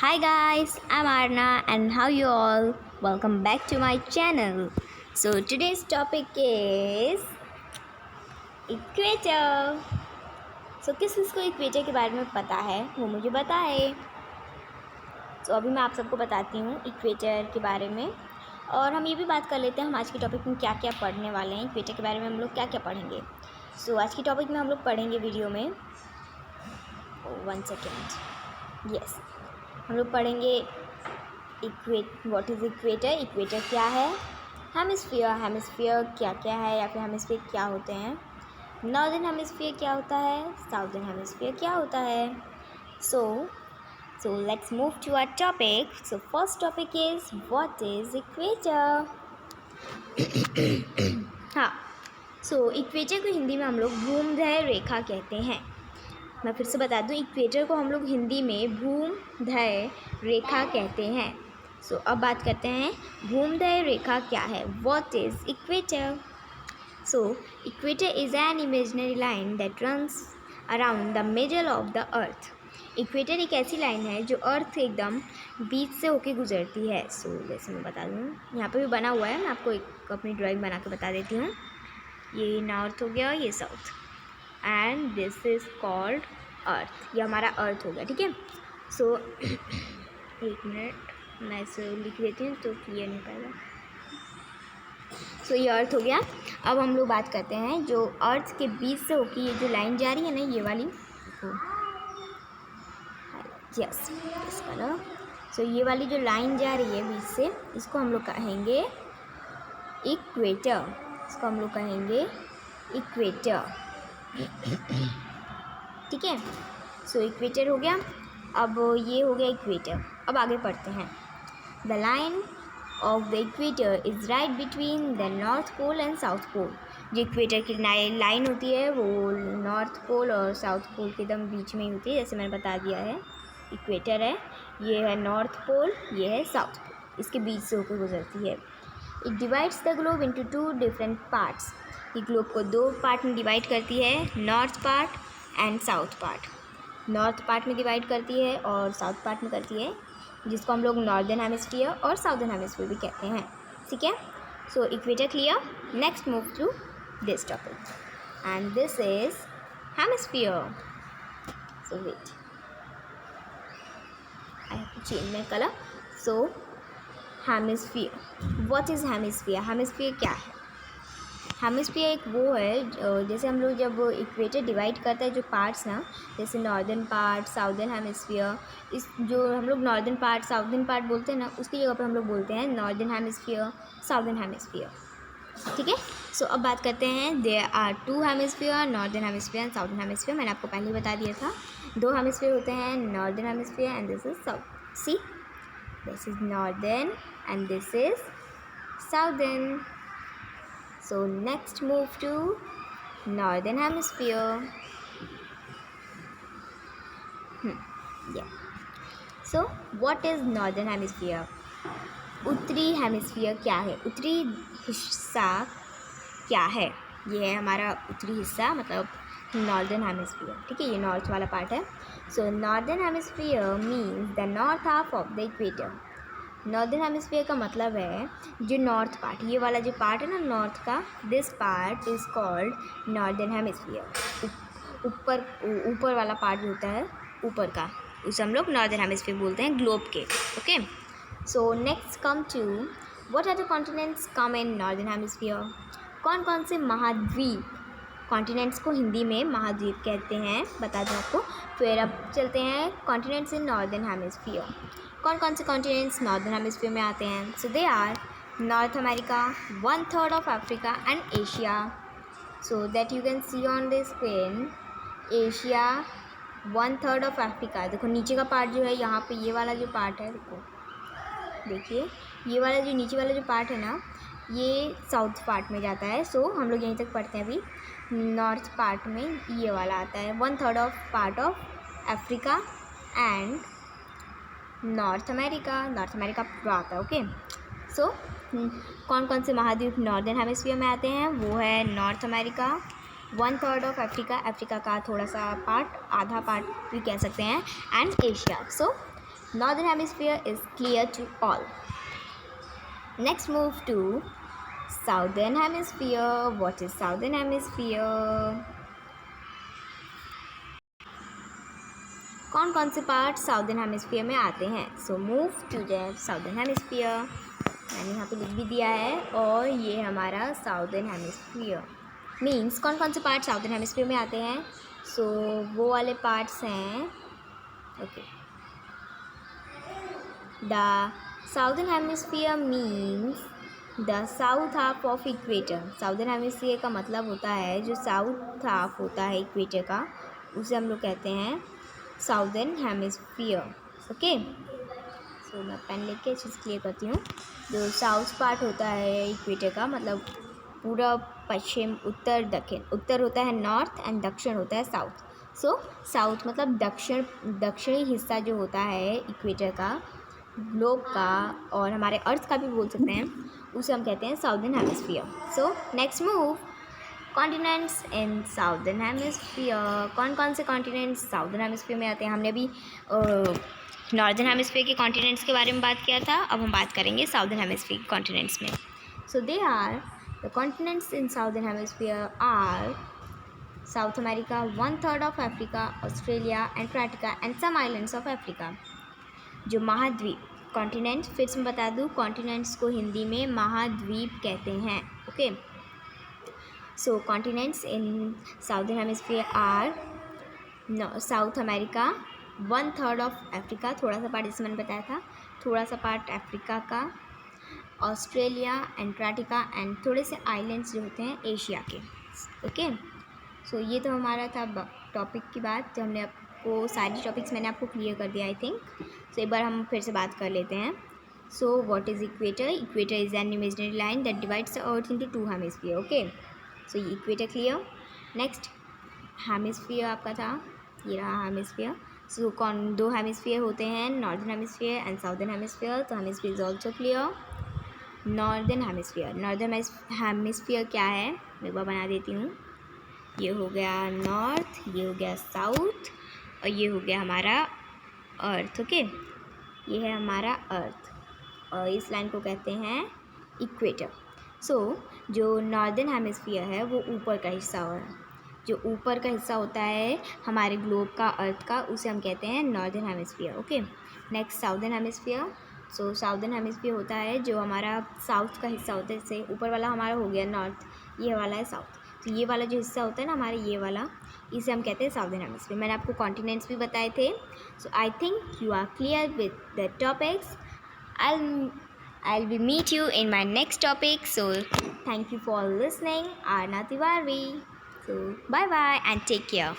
Hi guys, I'm Arna and how you all? Welcome back to my channel. So today's topic is equator. So किस किसको equator के बारे में पता है वो मुझे बताए. So अभी मैं आप सबको बताती हूँ इक्वेटर के बारे में और हम ये भी बात कर लेते हैं हम आज के टॉपिक में क्या क्या पढ़ने वाले हैं. इक्वेटर के बारे में हम लोग क्या क्या पढ़ेंगे. So आज के टॉपिक में हम लोग पढ़ेंगे वीडियो में 1 सेकेंड. यस, हम लोग पढ़ेंगे व्हाट इज़ इक्वेटर. इक्वेटर क्या है. हेमिस्फीयर क्या क्या है या फिर हेमिस्फीयर क्या होते हैं. नॉर्दर्न हेमिस्फीयर क्या होता है. साउदर्न हेमिस्फीयर क्या होता है. So let's move to our topic. So first topic is what is equator. हाँ, सो इक्वेटर को हिंदी में हम लोग भूमध्य रेखा कहते हैं. मैं फिर से बता दूं, इक्वेटर को हम लोग हिंदी में भूमध्य रेखा कहते हैं. सो अब बात करते हैं भूमध्य रेखा क्या है. What is equator. So equator is an imaginary line that runs around the middle of the earth. Equator एक ऐसी लाइन है जो अर्थ एकदम बीच से होके गुजरती है. सो जैसे मैं बता दूँ, यहाँ पे भी बना हुआ है. मैं आपको एक अपनी ड्राइंग बना के बता देती हूँ. ये नॉर्थ हो गया, ये south, and this is called अर्थ. ये हमारा अर्थ हो गया. ठीक है. सो एक मिनट मैं इसे लिख देती हूँ तो क्लियर नहीं पाएगा. सो ये अर्थ हो गया. अब हम लोग बात करते हैं जो अर्थ के बीच से होकर ये जो लाइन जा रही है ना, ये वाली. यस, इसका ना. सो ये वाली जो लाइन जा रही है बीच से, इसको हम लोग कहेंगे इक्वेटर. इसको हम लोग कहेंगे इक्वेटर. ठीक है. सो इक्वेटर हो गया. अब ये हो गया इक्वेटर. अब आगे पढ़ते हैं. The line of the equator is right between the north pole and south pole. जो इक्वेटर की लाइन होती है वो नॉर्थ पोल और साउथ पोल के एकदम बीच में ही होती है. जैसे मैंने बता दिया है, इक्वेटर है, ये है नॉर्थ पोल, ये है साउथ पोल. इसके बीच से होकर गुजरती है. It divides the globe into 2 different parts. ये ग्लोब को 2 पार्ट में डिवाइड करती है, north part and south part. North part में डिवाइड करती है और साउथ पार्ट में करती है, जिसको हम लोग नॉर्दर्न हेमिस्फीयर और साउदर्न हेमिस्फीयर भी कहते हैं. ठीक है. So equator clear. Next move to this topic and this is hemisphere. So wait, I have to change my colour. So hemisphere. What is hemisphere. Hemisphere क्या है. हेमिस्फीयर एक वो है, जैसे हम लोग जब इक्वेटर डिवाइड करता है जो पार्ट्स ना, जैसे नॉर्दर्न पार्ट, साउदर्न हेमिस्फीयर. इस जो हम लोग नॉर्दर्न पार्ट, साउदर्न पार्ट बोलते हैं ना, उसकी जगह पर हम लोग बोलते हैं नॉर्दर्न हेमिस्फीयर, साउदर्न हेमिस्फीयर. ठीक है. सो अब बात करते हैं. There are 2 hemisphere, northern hemisphere and southern hemisphere. मैंने आपको पहले बता दिया था. 2 हेमिस्फीयर होते हैं, northern hemisphere and this is south. See, this is northern and this is southern. So next move to northern hemisphere. Yeah. So what is northern hemisphere? उत्तरी hemisphere क्या है. उत्तरी हिस्सा क्या है. ये है हमारा उत्तरी हिस्सा, मतलब नॉर्दर्न हेमिस्फीयर. ठीक है. ये नॉर्थ वाला पार्ट है. So northern hemisphere means the north half of the equator. Northern hemisphere का मतलब है जो नॉर्थ पार्ट, ये वाला जो पार्ट है ना नॉर्थ का, this part is called northern hemisphere. ऊपर वाला पार्ट जो होता है ऊपर का, उसे हम लोग नॉर्दर्न हेमिस्फीयर बोलते हैं, ग्लोब के. Okay. So next come to what are the continents come in northern hemisphere. कौन कौन से महाद्वीप. कॉन्टिनेंट्स को हिंदी में महाद्वीप कहते हैं, बता दूँ आपको. फिर अब चलते हैं कॉन्टिनेंट्स इन नॉर्दर्न हेमिस्फीयर. कौन कौन से कॉन्टिनेंट्स नॉर्दर्न हेमिस्फीयर में आते हैं. So they are North America, 1/3 of Africa and Asia. So that you can see on the screen. Asia, 1/3 of Africa. देखो नीचे का पार्ट जो है, यहाँ पे ये वाला जो पार्ट है, देखिए ये वाला जो नीचे वाला जो पार्ट है ना, ये साउथ पार्ट में जाता है. सो हम लोग यहीं तक पढ़ते हैं अभी. नॉर्थ पार्ट में ये वाला आता है, 1/3 of part of Africa and north America. North America पूरा आता है. ओके. सो कौन कौन से महाद्वीप नॉर्दर्न हेमिस्फीयर में आते हैं. वो है north America, 1/3 of Africa, Africa का थोड़ा सा पार्ट, आधा पार्ट भी कह सकते हैं, and Asia. So Northern hemisphere is clear to all. Next move to Southern hemisphere. What is Southern hemisphere? कौन कौन से पार्ट साउदर्न हेमिस्फीयर में आते हैं? So move to the southern hemisphere. मैंने यहाँ पे लिख भी दिया है. और ये हमारा साउदर्न हेमिस्फीयर मीन्स कौन कौन से पार्ट साउदर्न हेमिस्फीयर में आते हैं? सो वो वाले पार्ट्स हैं. Okay, the southern hemisphere means the south half of equator. Southern hemisphere का मतलब होता है जो साउथ हाफ होता है इक्वेटर का, उसे हम लोग कहते हैं साउदर्न हेमिस्फीयर. ओके, सो मैं पेन लेके चीज़ क्लियर करती हूँ. जो साउथ पार्ट होता है इक्वेटर का, मतलब पूरब, पश्चिम, उत्तर, दक्षिण. उत्तर होता है नॉर्थ एंड दक्षिण होता है साउथ. सो साउथ मतलब दक्षिणी हिस्सा जो होता है इक्वेटर का, ग्लोब का और हमारे अर्थ का भी बोल सकते हैं, उसे हम कहते हैं southern hemisphere. So next move, continents in southern hemisphere. कौन कौन से कॉन्टिनेंट्स साउदर्न हेमिस्फीयर में आते हैं? हमने अभी नॉर्दर्न हेमिस्फीयर के कॉन्टिनेंट्स के बारे में बात किया था. अब हम बात करेंगे साउदर्न हेमिस्फीयर के कॉन्टिनेंट्स में. So they are the continents in southern hemisphere are South America, 1/3 of Africa, Australia, Antarctica and some islands of Africa. जो महाद्वीप कॉन्टिनेंट, फिर से मैं बता दूँ, कॉन्टिनेंट्स को हिंदी में महाद्वीप कहते हैं. Okay, so continents in southern hemisphere are South America, 1/3 of Africa, थोड़ा सा पार्ट जिसमें मैंने बताया था, थोड़ा सा पार्ट अफ्रीका का, ऑस्ट्रेलिया, एंटार्क्टिका एंड थोड़े से आइलैंड्स जो होते हैं एशिया के. ओके, सो ये तो हमारा था टॉपिक की बात. तो हमने आपको सारी टॉपिक्स मैंने आपको क्लियर कर दिया आई थिंक. सो एक बार हम फिर से बात कर लेते हैं. So what is equator? Equator is an imaginary line that divides the earth into 2 hemisphere. Okay, so ये इक्वेटर क्लियर. नेक्स्ट हेमिस्फीयर आपका था, ये रहा हेमिस्फीयर. सो कौन 2 हेमिस्फीयर होते हैं, northern hemisphere and southern hemisphere. तो hemisphere is also clear. Northern hemisphere, northern hemisphere क्या है मैं एक बार बना देती हूँ. ये हो गया नॉर्थ, ये हो गया साउथ और ये हो गया हमारा अर्थ. ओके, ये है हमारा अर्थ और इस लाइन को कहते हैं इक्वेटर. सो जो नॉर्दर्न हेमिस्फीयर है वो ऊपर का हिस्सा है. जो ऊपर का हिस्सा होता है हमारे ग्लोब का, अर्थ का, उसे हम कहते हैं northern hemisphere. Okay, next southern hemisphere. So southern hemisphere होता है जो हमारा साउथ का हिस्सा होता है. जैसे ऊपर वाला हमारा हो गया नॉर्थ, ये वाला है साउथ. तो ये वाला जो हिस्सा होता है ना हमारे, ये वाला, इसे हम कहते हैं साउदर्न हेमिस्फीयर. मैंने आपको कॉन्टिनेंट्स भी बताए थे. So I think you are clear with the topics. I'll be meet you in my next topic. So thank you for listening. Arna Tiwari. So bye bye and take care.